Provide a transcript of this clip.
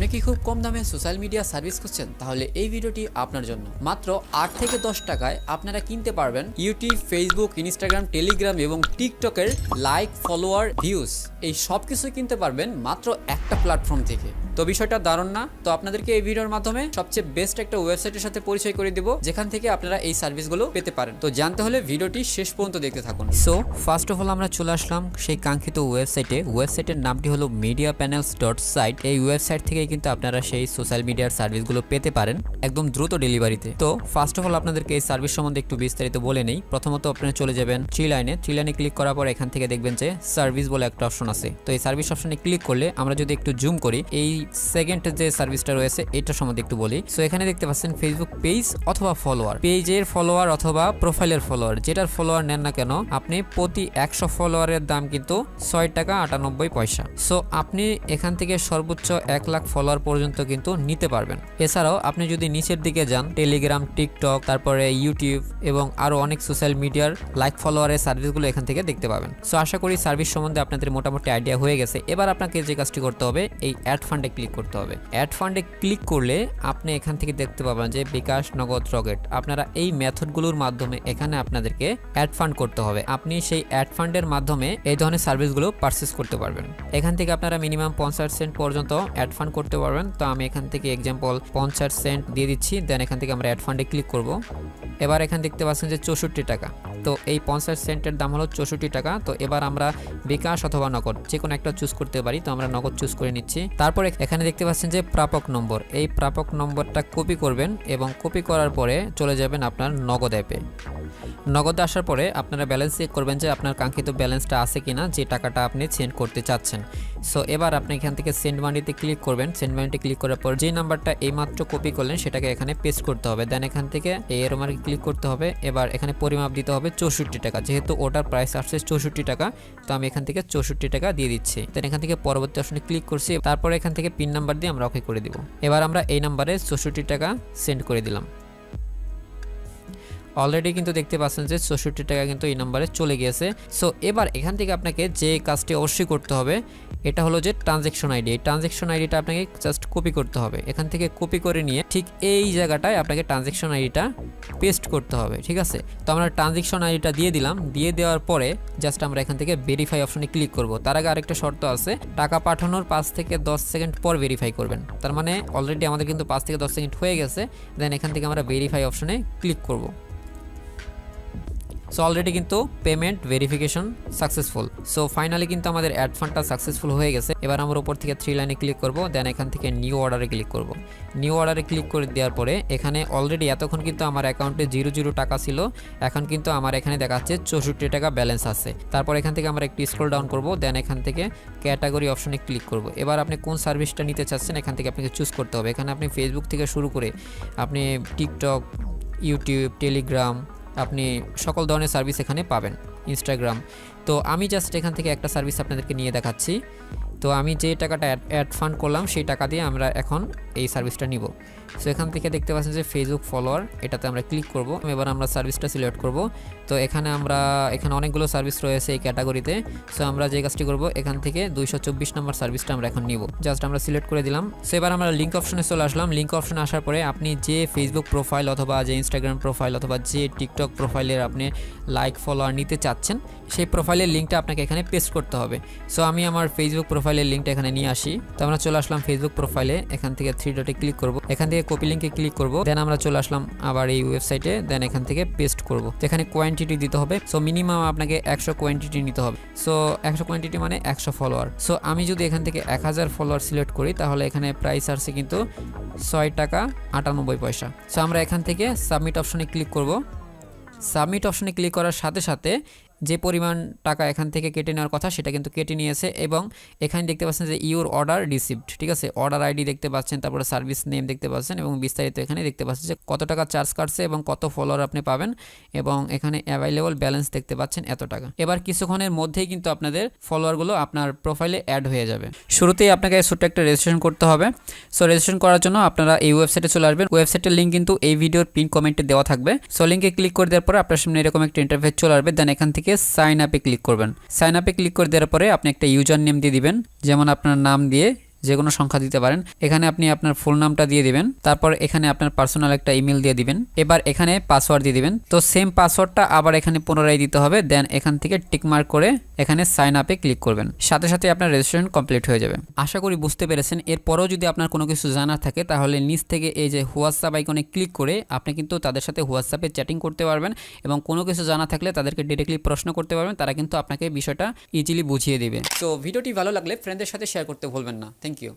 আপনি কি খুব কম দামে সোশ্যাল মিডিয়া সার্ভিস খুঁজছেন? তাহলে এই ভিডিওটি আপনার জন্য। মাত্র 8 থেকে 10 টাকায় আপনারা কিনতে পারবেন ইউটিউব, ফেসবুক, ইনস্টাগ্রাম, টেলিগ্রাম এবং টিকটকের লাইক, ফলোয়ার, ভিউজ, এই সব কিছু কিনতে পারবেন মাত্র একটা প্ল্যাটফর্ম থেকে। তো বিষয়টা দারুণ না? তো আপনাদেরকে এই ভিডিওর মাধ্যমে সবচেয়ে বেস্ট একটা ওয়েবসাইটের সাথে পরিচয় করে দিব, যেখান থেকে আপনারা এই সার্ভিসগুলো পেতে পারেন। তো জানতে হলে ভিডিওটি শেষ পর্যন্ত দেখতে থাকুন। সো ফার্স্ট অফ অল আমরা চলে আসলাম সেই কাঙ্ক্ষিত ওয়েবসাইটে। ওয়েবসাইটের নামটি হলো mediapanels.site। এই ওয়েবসাইট থেকে কিন্তু আপনারা সেই সোশ্যাল মিডিয়ার সার্ভিসগুলো পেতে পারেন একদম দ্রুত ডেলিভারিতে। তো ফার্স্ট অফ অল আপনাদেরকে এই সার্ভিস সম্বন্ধে একটু বিস্তারিত বলে নেই। প্রথমত আপনারা চলে যাবেন থ্রি লাইনে ক্লিক করার পর এখান থেকে দেখবেন যে সার্ভিস বলে একটা অপশন আছে। তো এই সার্ভিস অপশনে ক্লিক করলে আমরা যদি একটু জুম করি, এই সেকেন্ড যে সার্ভিসটা রয়েছে এটা সম্বন্ধে একটু বলি। সো এখানে দেখতে পাচ্ছেন ফেসবুক পেজ অথবা ফলোয়ার, পেজের ফলোয়ার অথবা প্রোফাইলের ফলোয়ার, যেটার ফলোয়ার নেন না কেন আপনি প্রতি 100 ফলোয়ারের দাম কিন্তু 6 টাকা 98 পয়সা। সো আপনি এখান থেকে সর্বোচ্চ 1 লাখ ফলোয়ার পর্যন্ত কিন্তু নিতে পারবেন। এছাড়াও আপনি যদি নিচের দিকে যান, টেলিগ্রাম, টিকটক, তারপরে ইউটিউব এবং আরো অনেক সোশ্যাল মিডিয়ার লাইক ফলোয়ারের সার্ভিসগুলো এখান থেকে দেখতে পাবেন। সো আশা করি সার্ভিস সম্বন্ধে আপনাদের মোটামুটি আইডিয়া হয়ে গেছে। এবার আপনাকে যে কাজটি করতে হবে, এই অ্যাড ফান্ডে ক্লিক করতে হবে। অ্যাড ফান্ডে ক্লিক করলে আপনি এখান থেকে দেখতে পাবেন যে বিকাশ, নগদ, রকেট, আপনারা এই মেথডগুলোর মাধ্যমে এখানে আপনাদেরকে অ্যাড ফান্ড করতে হবে। আপনি সেই অ্যাড ফান্ডের মাধ্যমে এই ধরনের সার্ভিসগুলো পারচেস করতে পারবেন। এখান থেকে আপনারা মিনিমাম 50 সেন্ট পর্যন্ত অ্যাড ফান্ড করতে পারবেন। তো আমি এখান থেকে এক্সাম্পল 50 সেন্ট দিয়ে দিচ্ছি। দেন এখান থেকে আমরা অ্যাড ফান্ডে ক্লিক করব। এবার এখানে দেখতে পাচ্ছেন যে 64 টাকা। তো এই 50 সেন্টের দাম হলো 64 টাকা। তো এবার আমরা বিকাশ অথবা নগদ যে কোনো একটা চুজ করতে পারি। তো আমরা নগদ চুজ করে নিচ্ছি। তারপর এখানে দেখতে পাচ্ছেন যে প্রাপক নম্বর, এই প্রাপক নম্বরটা কপি করবেন এবং কপি করার পরে চলে যাবেন আপনার নগদ অ্যাপে। নগদে আসার পরে আপনারা ব্যালেন্স চেক করবেন যে আপনার কাঙ্ক্ষিত ব্যালেন্সটা আছে কিনা, যে টাকাটা আপনি সেন্ড করতে চাচ্ছেন। সো এবার আপনি এখান থেকে সেন্ড মানিতে ক্লিক করবেন। সেন্ড মানিতে ক্লিক করার পর যে নাম্বারটা এইমাত্র কপি করলেন সেটাকে এখানে পেস্ট করতে হবে। দেন এখান থেকে এই এরো মার্কে ক্লিক করতে হবে। এবার এখানে পরিমাপ দিতে হবে 64 টাকা, যেহেতু ওটার প্রাইস আসছে 64 টাকা। তো আমি এখান থেকে 64 টাকা দিয়ে দিচ্ছি। দেন এখান থেকে পরবর্তী অপশনে ক্লিক করছি। তারপর এখান থেকে পিন নাম্বার দিয়ে আমরা ওকে করে দিব। এবার আমরা এই নাম্বারে 64 টাকা সেন্ড করে দিলাম। অলরেডি কিন্তু দেখতে পাচ্ছেন যে 64 টাকা কিন্তু এই নাম্বারে চলে গিয়েছে। সো এবার এখান থেকে আপনাকে যে কাজটি অবশ্যই করতে হবে, এটা হলো যে ট্রানজ্যাকশন আইডি। এই ট্রানজ্যাকশন আইডিটা আপনাকে জাস্ট কপি করতে হবে। এখান থেকে কপি করে নিয়ে ঠিক এই জায়গাটায় আপনাকে ট্রানজ্যাকশন আইডিটা পেস্ট করতে হবে, ঠিক আছে? তো আমরা ট্রানজ্যাকশন আইডিটা দিয়ে দিলাম। দিয়ে দেওয়ার পরে জাস্ট আমরা এখান থেকে ভেরিফাই অপশনে ক্লিক করব। তার আগে আরেকটা শর্ত আছে, টাকা পাঠানোর 5 থেকে 10 সেকেন্ড পর ভেরিফাই করবেন। তার মানে অলরেডি আমাদের কিন্তু 5 থেকে 10 সেকেন্ড হয়ে গেছে। দেন এখান থেকে আমরা ভেরিফাই অপশনে ক্লিক করব। সো অলরেডি কিন্তু payment verification successful. So finally কিন্তু আমাদের অ্যাড ফান্ডটা সাকসেসফুল হয়ে গেছে। এবার আমরা উপর থেকে থ্রি লাইনে ক্লিক করব। দেন এখান থেকে নিউ অর্ডারে ক্লিক করব। নিউ অর্ডারে ক্লিক করে দেওয়ার পরে এখানে অলরেডি এতক্ষণ কিন্তু আমার অ্যাকাউন্টে 00 টাকা ছিল, এখন কিন্তু আমার এখানে দেখাচ্ছে 64 টাকা ব্যালেন্স আছে। তারপর এখান থেকে আমরা একটু স্ক্রল ডাউন করব। দেন এখান থেকে ক্যাটাগরি অপশনে ক্লিক করব। এবার আপনি কোন সার্ভিসটা নিতে চাচ্ছেন এখান থেকে আপনাকে চুজ করতে হবে। এখানে আপনি ফেসবুক থেকে শুরু করে আপনি টিকটক, ইউটিউব, টেলিগ্রাম, আপনি সকল ধরনের সার্ভিস এখানে পাবেন, ইনস্টাগ্রাম। তো আমি জাস্ট এখান থেকে একটা সার্ভিস আপনাদেরকে নিয়ে দেখাচ্ছি। তো আমি যে টাকাটা অ্যাড ফান্ড করলাম সেই টাকা দিয়ে আমরা এখন এই সার্ভিসটা নিব। সো এখান থেকে দেখতে পাচ্ছেন যে ফেসবুক ফলোয়ার, এটাতে আমরা ক্লিক করব। এবার আমরা সার্ভিসটা সিলেক্ট করব। তো এখানে অনেকগুলো সার্ভিস রয়েছে এই ক্যাটাগরিতে। সো আমরা যে কাজটি করব, এখান থেকে 224 নম্বর সার্ভিসটা আমরা এখন নিব। জাস্ট আমরা সিলেক্ট করে দিলাম। সো এবার আমরা লিঙ্ক অপশনে চলে আসলাম। লিঙ্ক অপশনে আসার পরে আপনি যে ফেসবুক প্রোফাইল অথবা যে ইনস্টাগ্রাম প্রোফাইল অথবা যে টিকটক প্রোফাইলের আপনি লাইক ফলোয়ার নিতে চাচ্ছেন সেই প্রোফাইলের লিঙ্কটা আপনাকে এখানে পেস্ট করতে হবে। সো আমি আমার ফেসবুক প্রোফাইলের লিঙ্কটা এখানে নিয়ে আসি। তো আমরা চলে আসলাম ফেসবুক প্রোফাইলে। এখান থেকে 3 ডটে ক্লিক করব। এখান থেকে কপি লিঙ্কে ক্লিক করব। দেন আমরা চলে আসলাম আবার এই ওয়েবসাইটে। দেন এখান থেকে পেস্ট করব। এখানে কোয়ান্টিটি দিতে হবে। সো মিনিমাম আপনাকে 100 কোয়ান্টিটি নিতে হবে। সো 100 কোয়ান্টিটি মানে 100 ফলোয়ার। সো আমি যদি এখান থেকে 1000 ফলোয়ার সিলেক্ট করি তাহলে এখানে প্রাইস আসছে কিন্তু 6 টাকা 98 পয়সা। সো আমরা এখান থেকে সাবমিট অপশনে ক্লিক করব। সাবমিট অপশনে ক্লিক করার সাথে সাথে যে পরিমাণ টাকা এখান থেকে কেটে নেওয়ার কথা সেটা কিন্তু কেটে নিয়েছে। এবং এখানে দেখতে পাচ্ছেন যে ইউর অর্ডার রিসিভড, ঠিক আছে? অর্ডার আইডি দেখতে পাচ্ছেন, তারপরে সার্ভিস নেম দেখতে পাচ্ছেন এবং বিস্তারিত এখানে দেখতে পাচ্ছেন যে কত টাকা চার্জ কাটছে এবং কত ফলোয়ার আপনি পাবেন। এবং এখানে অ্যাভাইলেবল ব্যালেন্স দেখতে পাচ্ছেন এত টাকা। এবার কিছুক্ষণের মধ্যেই কিন্তু আপনাদের ফলোয়ারগুলো আপনার প্রোফাইলে অ্যাড হয়ে যাবে। শুরুতেই আপনাকে ছোট্ট একটা রেজিস্ট্রেশন করতে হবে। সো রেজিস্ট্রেশন করার জন্য আপনারা এই ওয়েবসাইটে চলে আসবেন। ওয়েবসাইটের লিঙ্ক কিন্তু এই ভিডিওর পিন কমেন্টে দেওয়া থাকবে। সো লিঙ্কে ক্লিক করে দেওয়ার পরে আপনার সামনে এরকম একটা ইন্টারফেস চলে আসবে। দেন এখান থেকে সাইন আপে ক্লিক করবেন। সাইন আপে ক্লিক করে দেওয়ার পরে আপনি একটা ইউজার নেম দিয়ে দিবেন, যেমন আপনার নাম দিয়ে যে কোনো সংখ্যা দিতে পারেন। এখানে আপনি আপনার ফুল নামটা দিয়ে দিবেন, তারপর এখানে আপনার পার্সোনাল একটা ইমেল দিয়ে দিবেন। এবার এখানে পাসওয়ার্ড দিয়ে দিবেন। তো সেম পাসওয়ার্ডটা আবার এখানে পুনরায় দিতে হবে। দেন এখান থেকে টিকমার্ক করে এখানে সাইন আপে ক্লিক করবেন। সাথে সাথে আপনার রেজিস্ট্রেশন কমপ্লিট হয়ে যাবে। আশা করি বুঝতে পেরেছেন। এরপরেও যদি আপনার কোনো কিছু জানার থাকে তাহলে নিচ থেকে এই যে হোয়াটসঅ্যাপ আইকনে ক্লিক করে আপনি কিন্তু তাদের সাথে হোয়াটসঅ্যাপে চ্যাটিং করতে পারবেন এবং কোনো কিছু জানা থাকলে তাদেরকে ডিরেক্টলি প্রশ্ন করতে পারবেন। তারা কিন্তু আপনাকে বিষয়টা ইজিলি বুঝিয়ে দেবে। তো ভিডিওটি ভালো লাগলে ফ্রেন্ডদের সাথে শেয়ার করতে ভুলবেন না। Thank you.